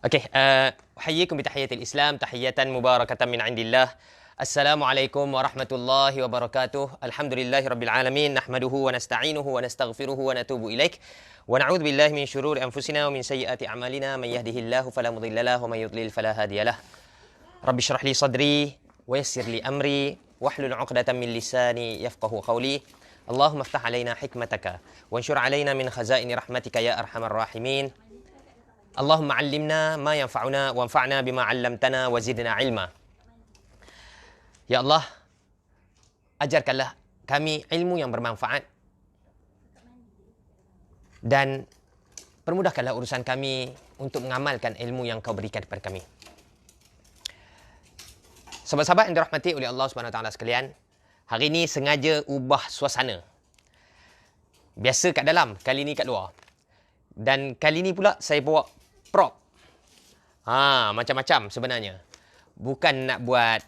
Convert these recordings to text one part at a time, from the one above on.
Okey, أحييكم بتحية الإسلام تحية مباركة من عند الله. السلام عليكم ورحمة الله وبركاته. الحمد لله رب العالمين نحمده ونستعينه ونستغفره ونتوب إليه ونعوذ بالله من شرور أنفسنا ومن سيئات أعمالنا من يهده الله فلا مضل له ومن يضلل فلا هادي له. رب اشرح لي صدري ويسر لي أمري واحلل عقدة من لساني يفقه قولي. اللهم افتح علينا حكمتك وانشر علينا من خزائن رحمتك يا أرحم الراحمين. Allahumma allimna ma yanfa'una wanfa'na bima 'allamtana wa zidna ilma. Ya Allah, ajarkanlah kami ilmu yang bermanfaat dan permudahkanlah urusan kami untuk mengamalkan ilmu yang kau berikan kepada kami. Sahabat-sahabat yang dirahmati oleh Allah Subhanahu Wa Taala sekalian, hari ini sengaja ubah suasana. Biasa kat dalam, kali ini kat luar. Dan kali ini pula saya bawa prop. Macam-macam sebenarnya. Bukan nak buat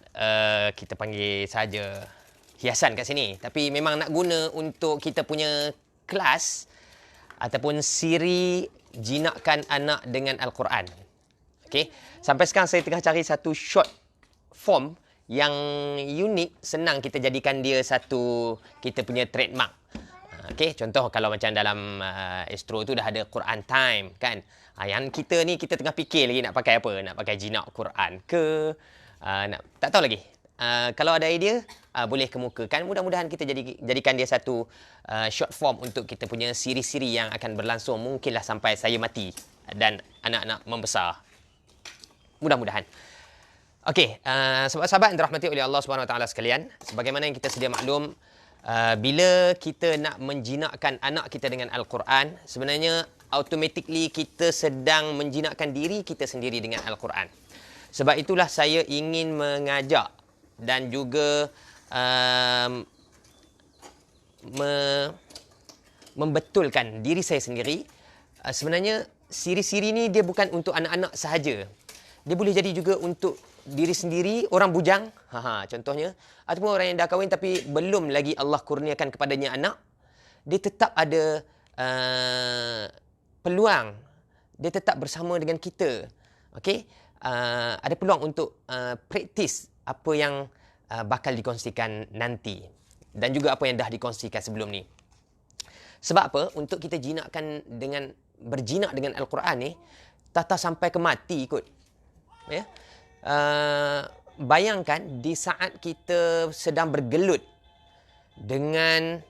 kita panggil saja hiasan kat sini, tapi memang nak guna untuk kita punya kelas ataupun siri jinakkan anak dengan Al-Quran. Okey, sampai sekarang saya tengah cari satu short form yang unik, senang kita jadikan dia satu kita punya trademark. Okey, contoh kalau macam dalam Astro tu dah ada Quran Time kan. Yang kita ni kita tengah fikir lagi nak pakai apa? Nak pakai jinak Quran ke? Tak tahu lagi. Kalau ada idea, boleh kemukakan. Mudah-mudahan kita jadikan dia satu short form untuk kita punya siri-siri yang akan berlangsung mungkinlah sampai saya mati dan anak-anak membesar. Mudah-mudahan. Okey, sahabat-sahabat yang dirahmati oleh Allah Subhanahu Wa Taala sekalian, sebagaimana yang kita sedia maklum, bila kita nak menjinakkan anak kita dengan Al-Quran, sebenarnya automatically kita sedang menjinakkan diri kita sendiri dengan Al-Quran. Sebab itulah saya ingin mengajak dan juga membetulkan diri saya sendiri. Sebenarnya siri-siri ni dia bukan untuk anak-anak sahaja. Dia boleh jadi juga untuk diri sendiri, orang bujang, contohnya, ataupun orang yang dah kahwin tapi belum lagi Allah kurniakan kepadanya anak, dia tetap ada peluang, dia tetap bersama dengan kita. Okey, ada peluang untuk praktis apa yang bakal dikongsikan nanti dan juga apa yang dah dikongsikan sebelum ni. Sebab apa? Untuk kita jinakkan dengan berjinak dengan Al-Quran ni, tak sampai ke mati kot. Ya. Bayangkan di saat kita sedang bergelut dengan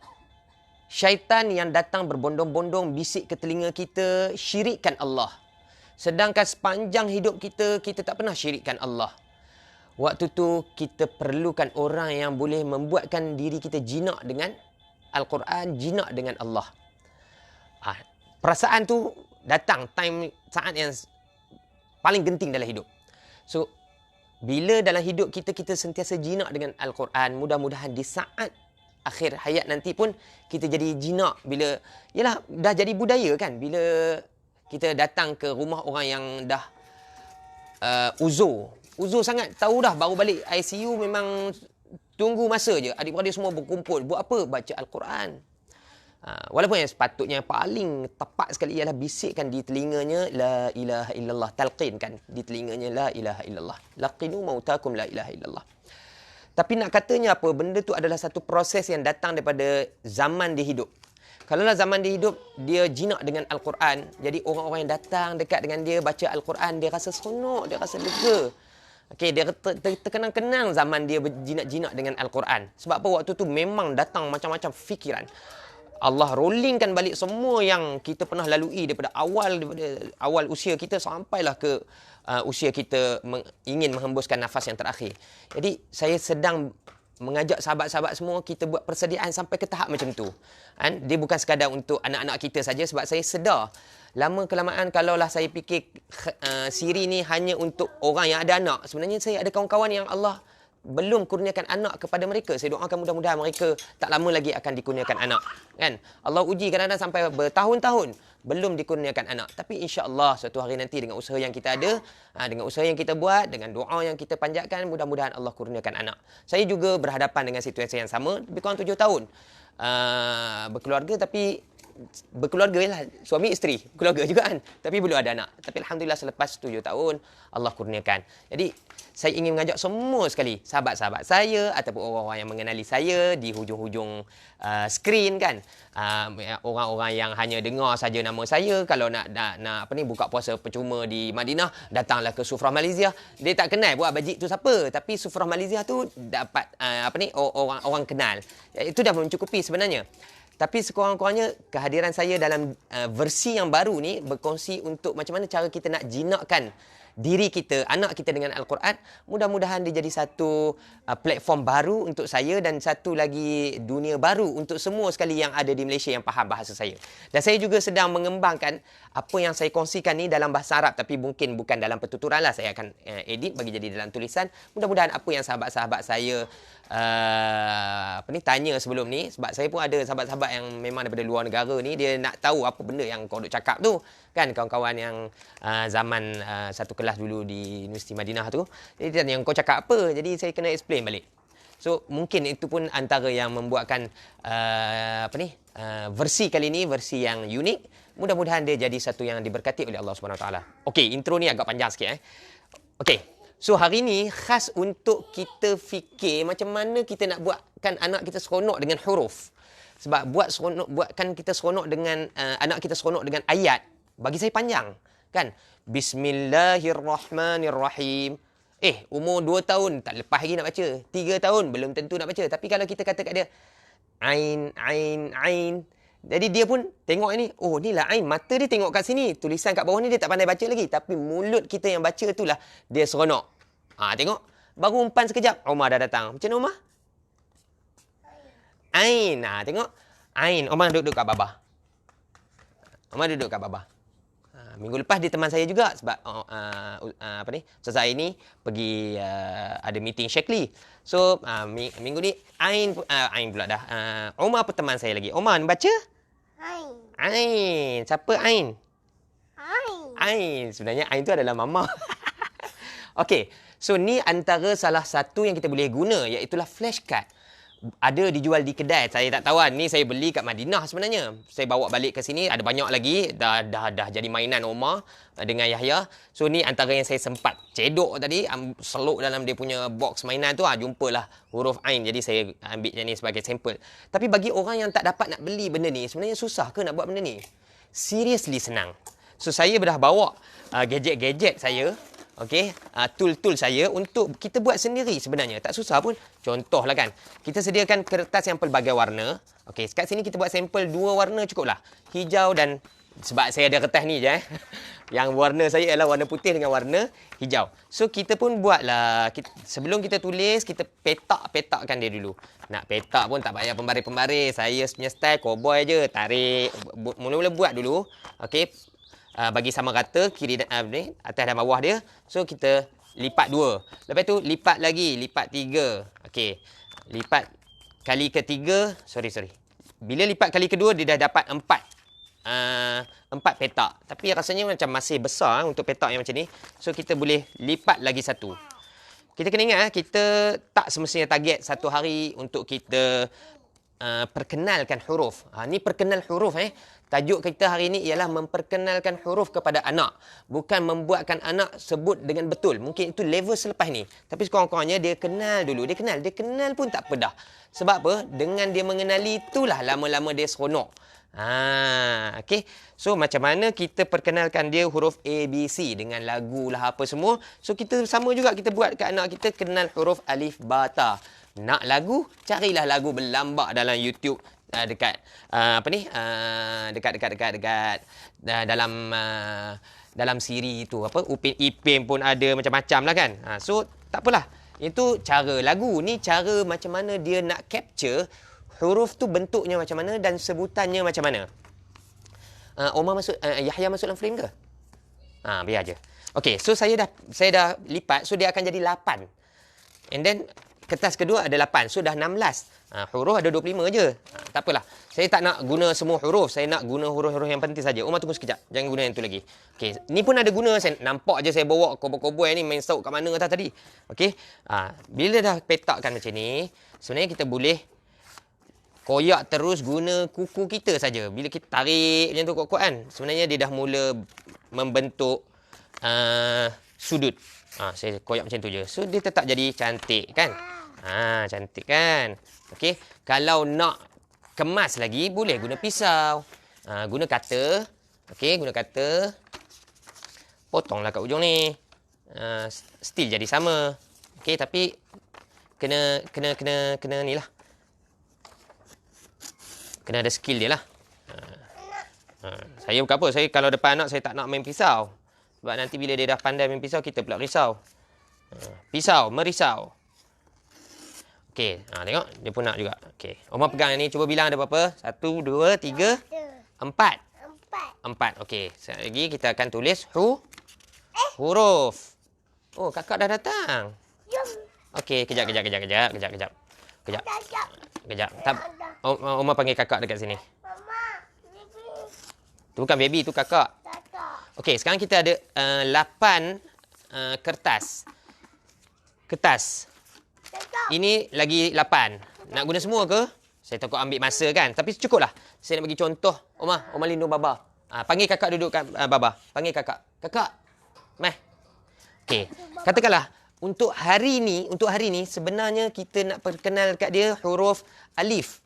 syaitan yang datang berbondong-bondong bisik ke telinga kita, syirikkan Allah. Sedangkan sepanjang hidup kita, kita tak pernah syirikkan Allah. Waktu tu kita perlukan orang yang boleh membuatkan diri kita jinak dengan Al-Quran, jinak dengan Allah. Perasaan tu datang saat yang paling genting dalam hidup. So, bila dalam hidup kita sentiasa jinak dengan Al-Quran, mudah-mudahan di saat akhir hayat nanti pun kita jadi jinak bila, yalah, dah jadi budaya kan, bila kita datang ke rumah orang yang dah uzur sangat, tahu dah baru balik ICU, memang tunggu masa je, adik-beradik semua berkumpul, buat apa? Baca Al-Quran. Walaupun yang sepatutnya paling tepat sekali ialah bisikkan di telinganya la ilaha illallah, talqinkan di telinganya la ilaha illallah, laqinu mautakum la ilaha illallah. Tapi nak katanya apa, benda tu adalah satu proses yang datang daripada zaman dia hidup. Kalaulah zaman dia hidup, dia jinak dengan Al-Quran, jadi orang-orang yang datang dekat dengan dia baca Al-Quran, dia rasa seronok, dia rasa lega. Okey, dia terkenang-kenang zaman dia berjinak-jinak dengan Al-Quran. Sebab apa? Waktu tu memang datang macam-macam fikiran. Allah rollingkan balik semua yang kita pernah lalui daripada awal usia kita sampailah ke usia kita ingin menghembuskan nafas yang terakhir. Jadi saya sedang mengajak sahabat-sahabat semua kita buat persediaan sampai ke tahap macam tu. Dia bukan sekadar untuk anak-anak kita saja, sebab saya sedar lama kelamaan kalaulah saya fikir siri ni hanya untuk orang yang ada anak, sebenarnya saya ada kawan-kawan yang Allah belum kurniakan anak kepada mereka. Saya doakan mudah-mudahan mereka tak lama lagi akan dikurniakan anak. Kan? Allah uji kadang-kadang sampai bertahun-tahun belum dikurniakan anak. Tapi insya-Allah suatu hari nanti dengan usaha yang kita ada, dengan usaha yang kita buat, dengan doa yang kita panjatkan, mudah-mudahan Allah kurniakan anak. Saya juga berhadapan dengan situasi yang sama lebih kurang 7 tahun. Berkeluarga tapi berkeluarga lah. Suami isteri, keluarga juga kan. Tapi belum ada anak. Tapi Alhamdulillah selepas 7 tahun, Allah kurniakan. Jadi, saya ingin mengajak semua sekali, sahabat-sahabat saya ataupun orang-orang yang mengenali saya di hujung-hujung skrin kan. Orang-orang yang hanya dengar saja nama saya, kalau nak buka puasa percuma di Madinah, datanglah ke Sufrah Malaysia. Dia tak kenal buat bajik tu siapa, tapi Sufrah Malaysia tu dapat orang kenal. Itu dah mencukupi sebenarnya. Tapi sekurang-kurangnya kehadiran saya dalam versi yang baru ni berkongsi untuk macam mana cara kita nak jinakkan diri kita, anak kita dengan Al-Quran. Mudah-mudahan dia jadi satu platform baru untuk saya dan satu lagi dunia baru untuk semua sekali yang ada di Malaysia yang faham bahasa saya. Dan saya juga sedang mengembangkan apa yang saya kongsikan ni dalam bahasa Arab, tapi mungkin bukan dalam pertuturan lah. Saya akan edit bagi jadi dalam tulisan. Mudah-mudahan apa yang sahabat-sahabat saya tanya sebelum ni, sebab saya pun ada sahabat-sahabat yang memang daripada luar negara ni, dia nak tahu apa benda yang kau duk cakap tu kan, kawan-kawan yang zaman satu kelas dulu di Universiti Madinah tu, dia tanya kau cakap apa, jadi saya kena explain balik. So mungkin itu pun antara yang membuatkan versi kali ni versi yang unik. Mudah-mudahan dia jadi satu yang diberkati oleh Allah Subhanahu Wa Taala. Okey, intro ni agak panjang sikit Okey. So hari ni khas untuk kita fikir macam mana kita nak buatkan anak kita seronok dengan huruf. Sebab buatkan kita seronok dengan anak kita seronok dengan ayat, bagi saya panjang kan. Bismillahirrahmanirrahim. Umur 2 tahun tak lepas lagi nak baca. 3 tahun belum tentu nak baca. Tapi kalau kita kata kat dia ain ain ain, jadi dia pun tengok ni, oh ni lah ain, mata dia tengok kat sini, tulisan kat bawah ni dia tak pandai baca lagi, tapi mulut kita yang baca itulah dia seronok. Tengok, baru umpan sekejap Omar dah datang. Macam mana Omar? Ain. Tengok, ain. Omar duduk kat babah. Minggu lepas dia teman saya juga sebab Ustazah ini pergi ada meeting Shekli. So minggu ni Ain pula dah. Omar pun teman saya lagi. Omar baca? Ain. Siapa Ain? Ain. Sebenarnya Ain tu adalah mama. Okey. So ni antara salah satu yang kita boleh guna, iaitulah flashcard. Ada dijual di kedai, saya tak tahu ni saya beli kat Madinah sebenarnya. Saya bawa balik ke sini, ada banyak lagi, dah jadi mainan Omar dengan Yahya. So ni antara yang saya sempat cedok tadi, seluk dalam dia punya box mainan tu, jumpalah huruf Ain. Jadi saya ambil yang ni sebagai sampel. Tapi bagi orang yang tak dapat nak beli benda ni, sebenarnya susah ke nak buat benda ni? Seriously senang. So saya dah bawa gadget-gadget saya, okey, tool-tool saya untuk kita buat sendiri sebenarnya. Tak susah pun. Contohlah kan, kita sediakan kertas yang pelbagai warna. Okey, kat sini kita buat sampel 2 warna cukuplah. Hijau dan, sebab saya ada kertas ni je yang warna saya ialah warna putih dengan warna hijau. So kita pun buatlah, sebelum kita tulis, kita petak-petakkan dia dulu. Nak petak pun tak payah pembaris-pembaris. Saya punya style cowboy je, tarik. Mula-mula buat dulu. Okey. Bagi sama rata kiri dan atas dan bawah dia. So kita lipat 2. Lepas tu lipat lagi, lipat 3. Okey. Lipat kali ketiga, sorry. Bila lipat kali kedua dia dah dapat 4 petak. Tapi rasanya macam masih besar untuk petak yang macam ni. So kita boleh lipat lagi 1. Kita kena ingat kita tak semestinya target satu hari untuk kita perkenalkan huruf. Ni perkenal huruf Tajuk kita hari ini ialah memperkenalkan huruf kepada anak. Bukan membuatkan anak sebut dengan betul. Mungkin itu level selepas ni. Tapi sekurang-kurangnya dia kenal dulu. Dia kenal pun tak pedah. Sebab apa? Dengan dia mengenali itulah lama-lama dia seronok. Okay. So macam mana kita perkenalkan dia huruf A, B, C dengan lagu lah apa semua. So kita sama juga kita buat kat anak kita kenal huruf alif, ba, ta. Nak lagu? Carilah lagu berlambak dalam YouTube. Dekat dalam Siri itu Upin Ipin pun ada macam-macam lah kan. So tak apalah, itu cara lagu. Ni cara macam mana dia nak capture huruf tu bentuknya macam mana dan sebutannya macam mana. Omar masuk, Yahya masuk dalam frame ke? Biar je. Okey, so saya dah lipat, so dia akan jadi 8. And then kertas kedua ada 8, so dah 16. Huruf ada 25 je. Tak apalah. Saya tak nak guna semua huruf. Saya nak guna huruf-huruf yang penting saja. Omar tunggu sekejap. Jangan guna yang tu lagi. Okey, ni pun ada guna. Saya nampak je saya bawa koboi-koboi ni main sauk kat mana tadi. Okey. Bila dah petakkan macam ni, sebenarnya kita boleh koyak terus guna kuku kita saja. Bila kita tarik macam tu kuat-kuat kan, sebenarnya dia dah mula membentuk sudut. Saya koyak macam tu je. So dia tetap jadi cantik kan? Cantik kan? Okey, kalau nak kemas lagi boleh guna pisau. Guna cutter. Okey, guna cutter. Potonglah kat ujung ni. Still jadi sama. Okey, tapi kena ni lah. Kena ada skill dia lah. Saya bukan apa. Saya kalau depan anak, saya tak nak main pisau. Sebab nanti bila dia dah pandai main pisau, kita pula risau. Pisau, merisau. Okey, tengok. Dia pun nak juga. Okey. Omar pegang yang ni. Cuba bilang ada berapa? 1, 2, 3, 4. 4. Okey. Sekejap lagi kita akan tulis huruf. Oh, kakak dah datang. Okey, kejap. Tak, Omar panggil kakak dekat sini. Tu bukan baby, tu kakak. Okey, sekarang kita ada 8 kertas. Ini lagi 8. Nak guna semua ke? Saya takut ambil masa kan. Tapi cukuplah. Saya nak bagi contoh. Omar lindung Baba. Panggil kakak duduk kat Baba. Panggil kakak. Kakak. Meh. Okey. Katakanlah untuk hari ni sebenarnya kita nak perkenal kat dia huruf alif.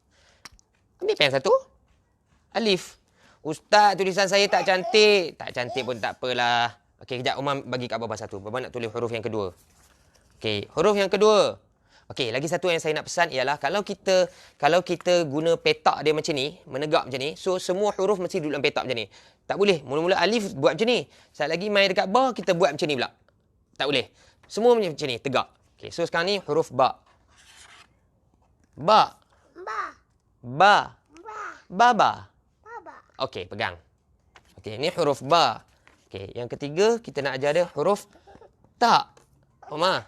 Ambil pen satu. Alif. Ustaz, tulisan saya tak cantik. Tak cantik pun tak apalah. Okey, kejap Omar bagi kat Baba satu. Baba nak tulis huruf yang kedua. Okey, huruf yang kedua. Okey, lagi satu yang saya nak pesan ialah kalau kita guna petak dia macam ni, menegak macam ni, so semua huruf mesti duduk dalam petak macam ni. Tak boleh. Mula-mula alif buat macam ni. Saat lagi main dekat ba, kita buat macam ni pula. Tak boleh. Semua macam ni, tegak. Okey, so sekarang ni huruf ba. Ba. Baba. Okey, pegang. Okey, ni huruf ba. Okey, yang ketiga kita nak ajar dia huruf ta. Omar.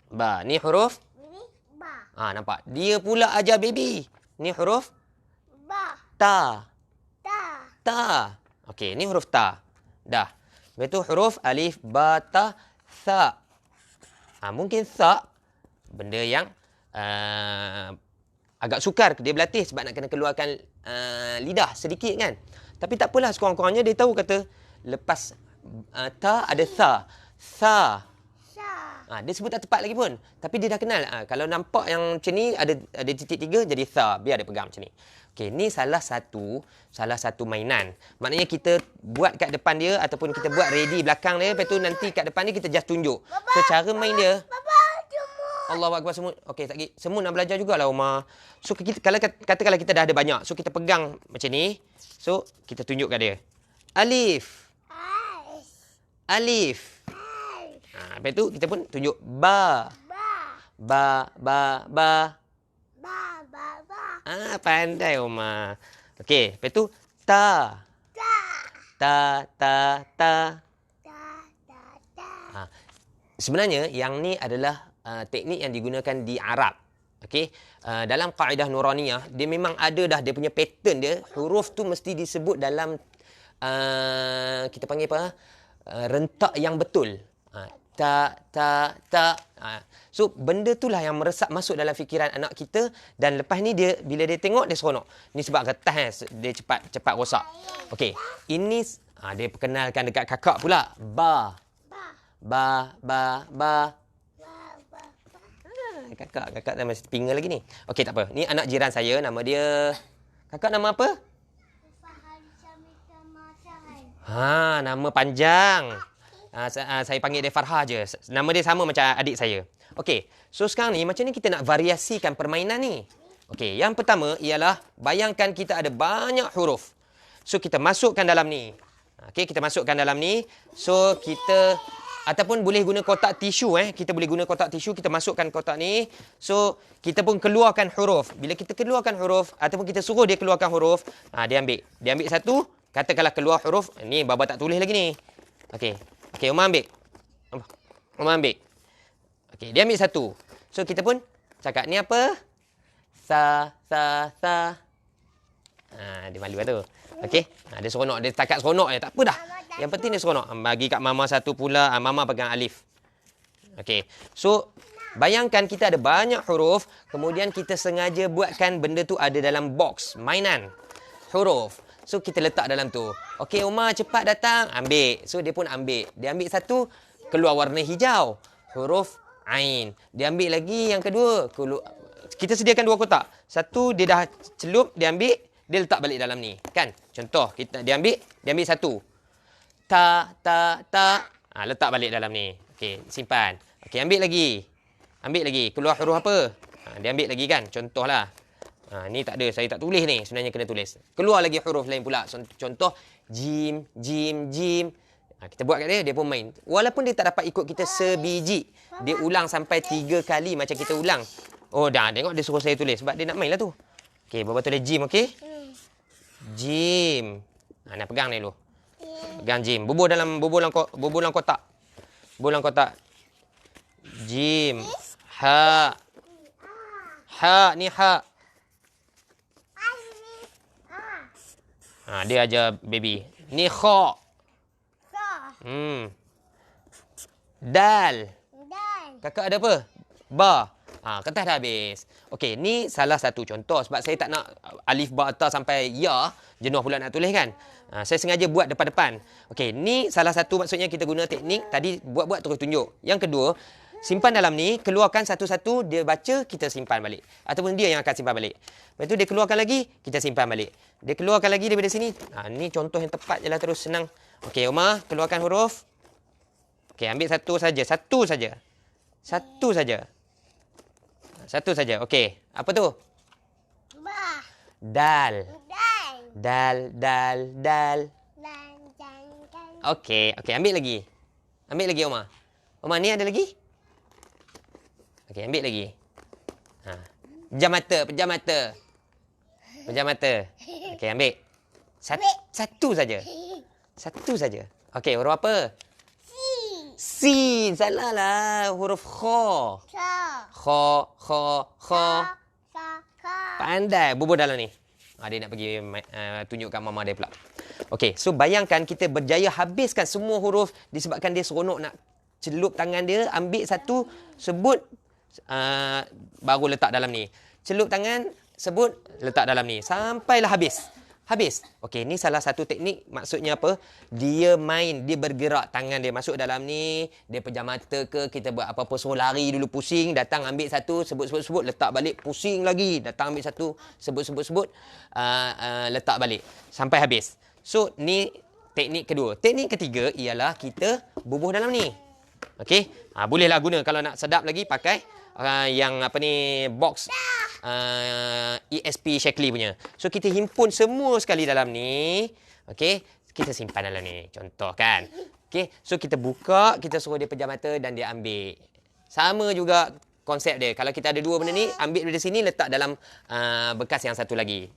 Ba. Ni huruf ba. Nampak? Dia pula ajar baby. Ni huruf ba. Ta. Okey, ni huruf ta. Dah. Lepas tu huruf alif, ba, ta, tha. Mungkin tha benda yang agak sukar dia berlatih sebab nak kena keluarkan lidah sedikit kan. Tapi tak apalah, sekurang-kurangnya dia tahu kata lepas ta ada tha. Dia sebut tak tepat lagi pun. Tapi dia dah kenal. Kalau nampak yang macam ni ada titik 3 jadi tha. Biar dia pegang macam ni. Okey, ni salah satu mainan. Maknanya kita buat kat depan dia ataupun kita buat ready belakang dia, lepas tu nanti kat depan ni kita just tunjuk. So cara main dia Allahu Akbar, semut. Okey, tak lagi. Semut nak belajar jugalah Omar. So kalau katakanlah kita dah ada banyak. So kita pegang macam ni. So kita tunjuk kat dia. Alif. Lepas tu kita pun tunjuk ba. Ba. Pandai Omar. Okey, lepas tu ta. Sebenarnya yang ni adalah teknik yang digunakan di Arab. Okey, dalam kaedah Nuraniyah dia memang ada dah dia punya pattern dia. Huruf tu mesti disebut dalam kita panggil apa? Rentak yang betul. Ta. So benda itulah yang meresap masuk dalam fikiran anak kita dan lepas ni dia bila dia tengok dia seronok. Ni sebab kertas dia cepat rosak. Okey, ini dia perkenalkan dekat kakak pula. Ba. Kakak dah masih pinga lagi ni. Okey, tak apa. Ni anak jiran saya, nama dia kakak nama apa? Nama panjang. Saya panggil dia Farha je. Nama dia sama macam adik saya. Okey, so sekarang ni macam ni kita nak variasikan permainan ni. Okey, yang pertama ialah bayangkan kita ada banyak huruf. So kita masukkan dalam ni. Okey, kita masukkan dalam ni. So kita ataupun boleh guna kotak tisu kita boleh guna kotak tisu, kita masukkan kotak ni. So kita pun keluarkan huruf. Bila kita keluarkan huruf ataupun kita suruh dia keluarkan huruf, dia ambil satu, katakanlah keluar huruf. Ni Baba tak tulis lagi ni. Okey, Omar ambil. Okey, dia ambil satu. So kita pun cakap ni apa? Sa. Dia malu lah tu. Okey, dia seronok, dia takat seronok je, tak apa dah. Yang penting dia seronok. Bagi kat mama satu pula, mama pegang alif. Okey. So Bayangkan kita ada banyak huruf, kemudian kita sengaja buatkan benda tu ada dalam box, mainan huruf. So, kita letak dalam tu. Okey, Umar cepat datang, ambil. So, dia pun ambil. Dia ambil satu, keluar warna hijau. Huruf Ain. Dia ambil lagi yang kedua. Kita sediakan 2 kotak. Satu, dia dah celup, dia ambil, dia letak balik dalam ni. Kan? Contoh, dia ambil satu. Ta. Letak balik dalam ni. Okey, simpan. Okey, ambil lagi. Keluar huruf apa? Dia ambil lagi kan? Contohlah. Ni tak ada. Saya tak tulis ni. Sebenarnya kena tulis. Keluar lagi huruf lain pula. Contoh, jim. Kita buat kat dia, dia pun main. Walaupun dia tak dapat ikut kita sebiji. Dia ulang sampai 3 kali macam kita ulang. Oh dah, tengok dia suruh saya tulis. Sebab dia nak main lah tu. Okey, Baba tulis jim, okey? Jim. Nak pegang ni dulu. Pegang jim. Bubuh dalam kotak. Jim. Ha. Ni ha. Dia ajar baby. Ni kha. Dal. Kakak ada apa? Ba. Kertas dah habis. Okey, ni salah satu contoh. Sebab saya tak nak alif, ba, ta sampai ya. Jenuh pula nak tulis kan. Saya sengaja buat depan-depan. Okey, ni salah satu maksudnya kita guna teknik. Tadi buat-buat terus tunjuk. Yang kedua, simpan dalam ni. Keluarkan satu-satu. Dia baca, kita simpan balik. Ataupun dia yang akan simpan balik. Lepas tu dia keluarkan lagi, kita simpan balik. Dia keluarkan lagi daripada sini. Ni contoh yang tepat je lah, terus senang. Okey, Umar, keluarkan huruf. Okey, ambil satu saja. Okey, apa tu? Ba. Dal. Okey, ambil lagi. Umar. Umar, ni ada lagi? Okey, ambil lagi. Pejam mata. Okey, ambil. Satu saja. Okey, huruf apa? Sin. Salah lah. Huruf kha. Kha. Pandai. Bubuh dalam ni. Dia nak pergi tunjukkan mama dia pula. Okey, so bayangkan kita berjaya habiskan semua huruf disebabkan dia seronok nak celup tangan dia, ambil satu, sebut, baru letak dalam ni. Celup tangan, sebut, letak dalam ni. Sampailah habis. Okey, ni salah satu teknik. Maksudnya apa? Dia main, dia bergerak tangan dia masuk dalam ni, dia pejam mata ke, kita buat apa-apa, suruh lari dulu pusing, datang ambil satu, sebut, letak balik, pusing lagi, datang ambil satu, sebut, letak balik sampai habis. So, ni teknik kedua. Teknik ketiga ialah kita bubuh dalam ni. Okey? Bolehlah guna kalau nak sedap lagi pakai yang apa ni, box ESP Shaklee punya. So, kita himpun semua sekali dalam ni. Okey? Kita simpan dalam ni. Contoh kan? Okey? So, kita buka, kita suruh dia pejam mata dan dia ambil. Sama juga konsep dia. Kalau kita ada 2 benda ni, ambil dari sini, letak dalam bekas yang satu lagi.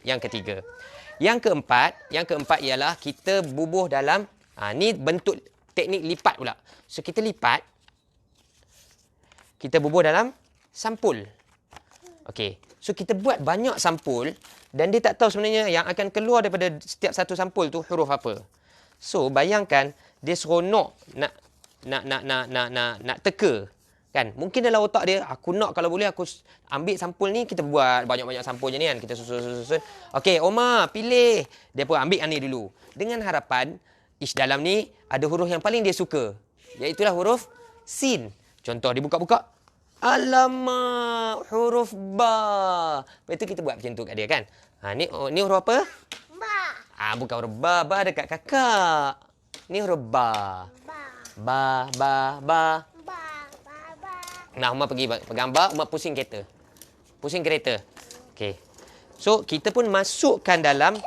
Yang ketiga. Yang keempat ialah kita bubuh dalam, ni bentuk teknik lipat pula. So, kita lipat. Kita bubuh dalam sampul. Okey. So, kita buat banyak sampul dan dia tak tahu sebenarnya yang akan keluar daripada setiap satu sampul tu huruf apa. So, bayangkan dia seronok nak teka. Kan? Mungkin dalam otak dia, aku nak kalau boleh aku ambil sampul ni, kita buat banyak-banyak sampul je ni kan. Kita susun. Okey, Omar, pilih. Dia pun ambil yang ni dulu. Dengan harapan, dalam ni ada huruf yang paling dia suka. Iaitulah huruf Sin. Contoh, dia buka-buka. Alamak, huruf Ba. Lepas tu kita buat macam tu kat dia kan. Ni huruf apa? Ba. Bukan huruf Ba. Ba dekat kakak. Ni huruf Ba. Ba. Nah, Umar pergi pegang Ba, Umar pusing kereta. Okey. So, kita pun masukkan dalam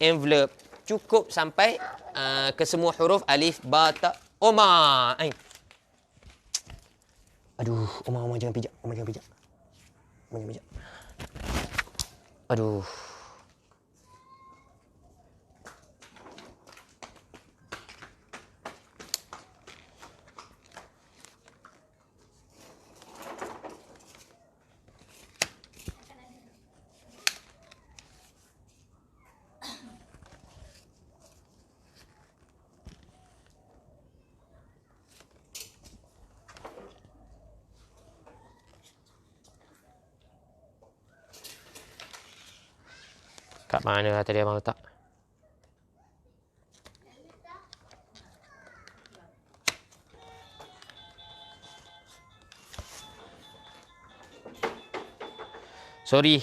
envelope. Cukup sampai ke semua huruf alif, ba, ta. Umar. Aduh, Umar jangan pijak. Aduh. Kat mana tadi abang letak? Sorry.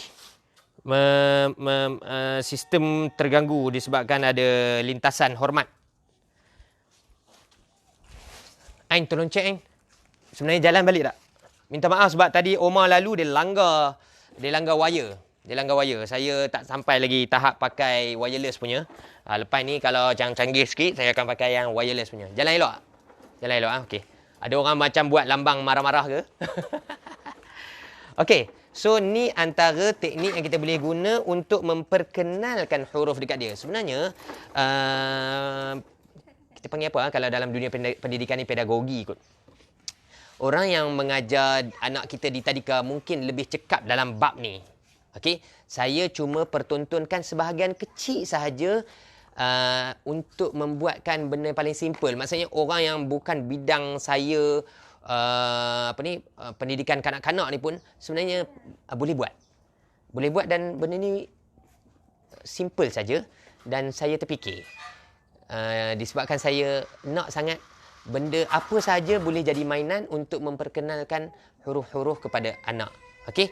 Sistem terganggu disebabkan ada lintasan hormat. Ain, tolong cek Ain. Sebenarnya jalan balik tak? Minta maaf sebab tadi Omar lalu dia langgar wire. Dia langgar wire. Saya tak sampai lagi tahap pakai wireless punya. Lepas ni kalau yang canggih sikit, saya akan pakai yang wireless punya. Jalan elok tak? Jalan elok ah. Okey. Ada orang macam buat lambang marah-marah ke? Okey. So, ni antara teknik yang kita boleh guna untuk memperkenalkan huruf dekat dia. Sebenarnya, kita panggil apa kalau dalam dunia pendidikan ni, pedagogi kot. Orang yang mengajar anak kita di tadika mungkin lebih cekap dalam bab ni. Okey, saya cuma pertontonkan sebahagian kecil sahaja untuk membuatkan benda paling simple. Maksudnya orang yang bukan bidang saya, pendidikan kanak-kanak ni pun sebenarnya boleh buat. Boleh buat dan benda ni simple saja dan saya terfikir. Disebabkan saya nak sangat benda apa sahaja boleh jadi mainan untuk memperkenalkan huruf-huruf kepada anak. Okey?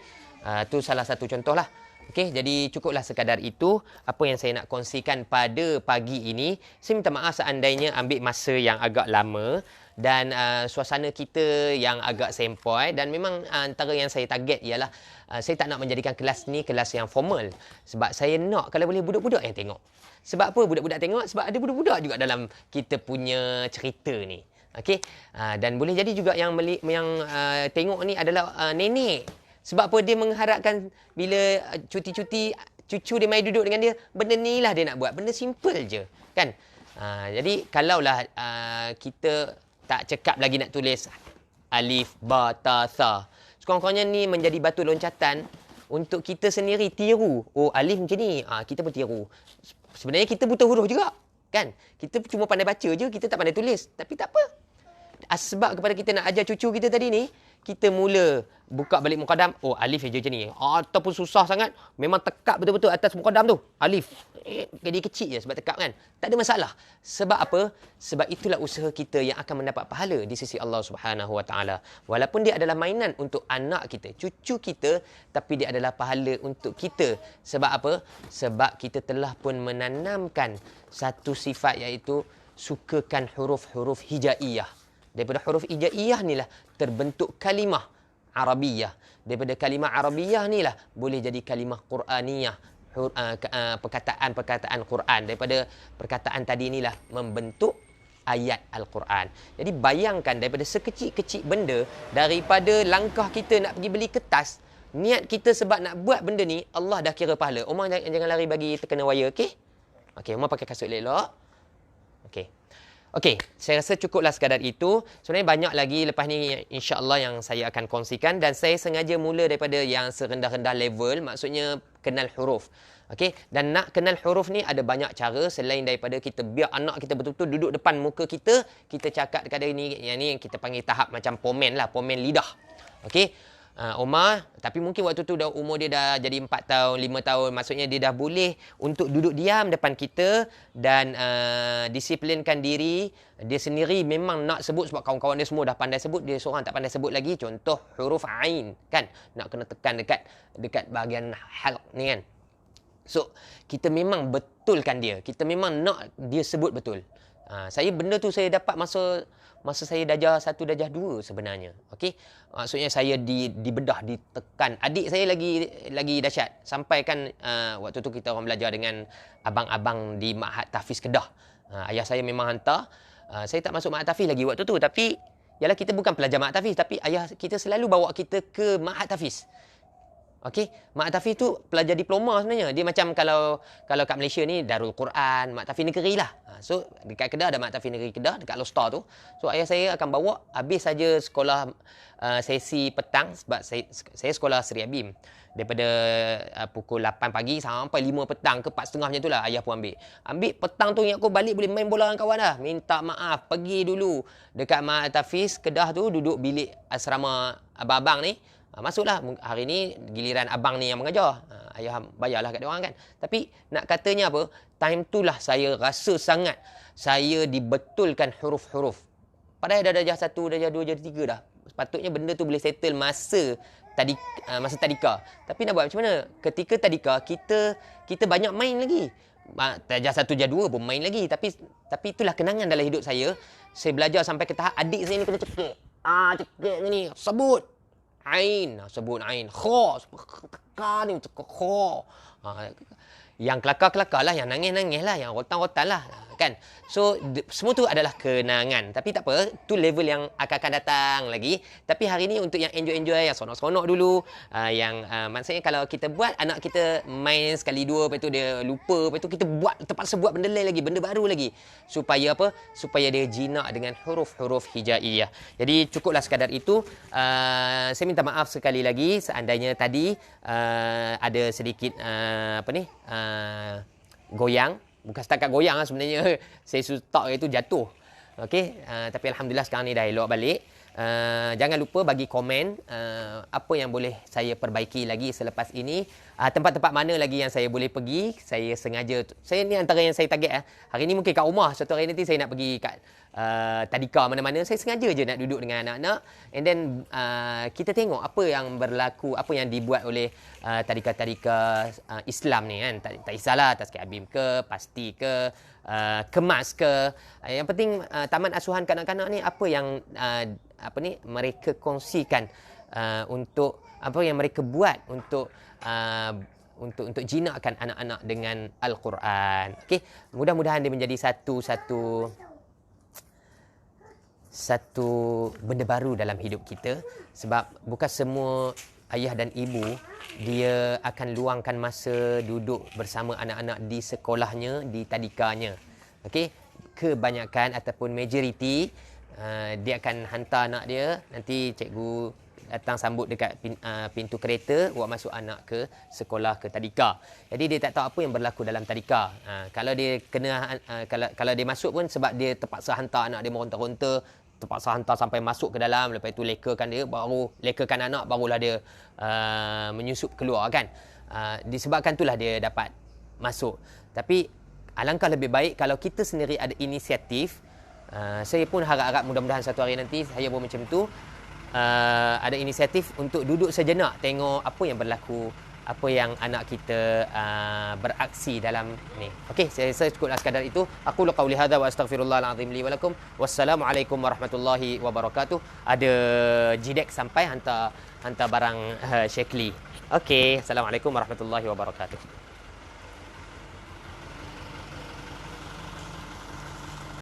Tu salah satu contohlah. Okey, jadi cukuplah sekadar itu apa yang saya nak kongsikan pada pagi ini. Saya minta maaf seandainya ambil masa yang agak lama dan suasana kita yang agak sempoi dan memang antara yang saya target ialah saya tak nak menjadikan kelas ni kelas yang formal. Sebab saya nak kalau boleh budak-budak yang tengok. Sebab apa budak-budak tengok? Sebab ada budak-budak juga dalam kita punya cerita ni. Okey, dan boleh jadi juga yang tengok ni adalah nenek. Sebab apa dia mengharapkan bila cuti-cuti cucu dia mai duduk dengan dia, benda ni lah dia nak buat. Benda simple je, kan? Jadi kalaulah kita tak cekap lagi nak tulis alif, ba, ta, sa. Sekurang-kurangnya ni menjadi batu loncatan untuk kita sendiri tiru. Oh, alif macam ni. Kita pun tiru. Sebenarnya kita buta huruf juga, kan? Kita cuma pandai baca je, kita tak pandai tulis. Tapi tak apa. Sebab kepada kita nak ajar cucu kita tadi ni, kita mula buka balik muqaddam, oh alif je macam ni. Ataupun susah sangat, memang tekap betul-betul atas muqaddam tu. Alif. Jadi kecil je sebab tekap kan. Tak ada masalah. Sebab apa? Sebab itulah usaha kita yang akan mendapat pahala di sisi Allah Subhanahu Wa Taala. Walaupun dia adalah mainan untuk anak kita, cucu kita, tapi dia adalah pahala untuk kita. Sebab apa? Sebab kita telah pun menanamkan satu sifat iaitu sukakan huruf-huruf hijaiyah. Daripada huruf hijaiyah ni lah terbentuk kalimah Arabiyah. Daripada kalimah Arabiyah ni lah boleh jadi kalimah Quraniyah. Perkataan-perkataan Quran. Daripada perkataan tadi ni lah membentuk ayat Al-Quran. Jadi bayangkan daripada sekecil-kecil benda, daripada langkah kita nak pergi beli kertas, niat kita sebab nak buat benda ni, Allah dah kira pahala. Omar jangan lari bagi terkena wire, okey? Okey, Omar pakai kasut elok. Okey. Okey, saya rasa cukuplah sekadar itu. Sebenarnya banyak lagi lepas ni insya-Allah yang saya akan kongsikan dan saya sengaja mula daripada yang serendah-rendah level, maksudnya kenal huruf. Okey, dan nak kenal huruf ni ada banyak cara selain daripada kita biar anak kita betul-betul duduk depan muka kita cakap dekat dia ni, yang ni kita panggil tahap macam pomen lah, pomen lidah. Okey. Omar, tapi mungkin waktu tu dah umur dia dah jadi 4 tahun, 5 tahun. Maksudnya dia dah boleh untuk duduk diam depan kita dan disiplinkan diri. Dia sendiri memang nak sebut sebab kawan-kawan dia semua dah pandai sebut, dia seorang tak pandai sebut lagi. Contoh huruf ain, kan? Nak kena tekan dekat bahagian halq ni kan. So, kita memang betulkan dia. Kita memang nak dia sebut betul. Saya benda tu saya dapat masa saya darjah 1, darjah 2 sebenarnya. Okey. Maksudnya saya dibedah, ditekan. Adik saya lagi dahsyat. Sampai kan waktu tu kita orang belajar dengan abang-abang di Ma'had Tahfiz Kedah. Ayah saya memang hantar. Saya tak masuk Ma'had Tahfiz lagi waktu tu, tapi yalah kita bukan pelajar Ma'had Tahfiz, tapi ayah kita selalu bawa kita ke Ma'had Tahfiz. Okey, Ma'had Tahfiz tu pelajar diploma sebenarnya. Dia macam kalau kat Malaysia ni Darul Quran, Ma'had Tahfiz Negeri lah. So dekat Kedah ada Ma'had Tahfiz Negeri Kedah, dekat Lostar tu. So ayah saya akan bawa habis saja sekolah sesi petang sebab saya sekolah Seri Abim. Daripada pukul 8 pagi sampai 5 petang ke 4.30 macam tu lah ayah pun ambil. Ambil petang tu yang aku balik boleh main bola dengan kawan dah. Minta maaf, pergi dulu dekat Ma'had Tahfiz Kedah tu, duduk bilik asrama abang-abang ni. Masuklah, hari ni giliran abang ni yang mengajar. ayah bayarlah kat dia orang kan. Tapi nak katanya apa? Time tu lah saya rasa sangat saya dibetulkan huruf-huruf. Padahal dah darjah 1, darjah 2, darjah 3 dah. Sepatutnya benda tu boleh settle masa tadika. Tapi nak buat macam mana? Ketika tadika kita banyak main lagi. Darjah 1, darjah 2 pun main lagi. Tapi itulah kenangan dalam hidup saya. Saya belajar sampai ke tahap adik saya ni kena cekik. Cekik ni. Sebut. Ain. Sebut Ain. Kha. Tekan ni. Kha. Yang kelakar-kelakar lah, yang nangis-nangis lah, yang rotan-rotan lah, kan. So, semua tu adalah kenangan. Tapi tak apa, tu level yang akan datang lagi. Tapi hari ni untuk yang enjoy-enjoy, yang seronok-seronok dulu, maksudnya kalau kita buat, anak kita main sekali dua, lepas tu dia lupa, lepas tu kita terpaksa buat benda lain lagi, benda baru lagi. Supaya apa? Supaya dia jinak dengan huruf-huruf hijaiyah. Jadi, cukuplah sekadar itu. Saya minta maaf sekali lagi, seandainya tadi ada sedikit, goyang. Bukan setakat goyang lah sebenarnya. Saya tak itu jatuh. Okey, tapi alhamdulillah sekarang ni dah elok balik. Jangan lupa bagi komen apa yang boleh saya perbaiki lagi selepas ini. Tempat-tempat mana lagi yang saya boleh pergi. Saya sengaja, saya ni antara yang saya target. Hari ni mungkin kat rumah, suatu hari nanti saya nak pergi kat tadika mana-mana. Saya sengaja je nak duduk dengan anak-anak. And then kita tengok apa yang berlaku, apa yang dibuat oleh tadika-tadika Islam ni kan. Tak kisahlah Tazkiyah Habib ke, Pasti ke, Kemas ke. Yang penting taman asuhan kanak-kanak ni apa yang mereka kongsikan untuk apa yang mereka buat untuk jinakkan anak-anak dengan Al-Quran. Okey, mudah-mudahan dia menjadi satu benda baru dalam hidup kita, sebab bukan semua ayah dan ibu dia akan luangkan masa duduk bersama anak-anak di sekolahnya, di tadikanya. Okey, kebanyakan ataupun majoriti dia akan hantar anak dia, nanti cikgu datang sambut dekat pintu kereta, buat masuk anak ke sekolah, ke tadika. Jadi dia tak tahu apa yang berlaku dalam tadika. Kalau dia kena kalau dia masuk pun sebab dia terpaksa hantar anak dia meronta-ronta, terpaksa hantar sampai masuk ke dalam, lepas itu lekakan anak, barulah dia menyusup keluar kan. Disebabkan itulah dia dapat masuk. Tapi alangkah lebih baik kalau kita sendiri ada inisiatif. Saya pun harap-harap mudah-mudahan satu hari nanti saya pun macam tu, ada inisiatif untuk duduk sejenak tengok apa yang berlaku, apa yang anak kita beraksi dalam ni. Okey, saya cukuplah sekadar itu. Aku qauli hadza wa astaghfirullahal azim li wa lakum. Wassalamualaikum warahmatullahi wabarakatuh. Ada Jidek sampai hantar barang Syekli. Okey, assalamualaikum warahmatullahi wabarakatuh.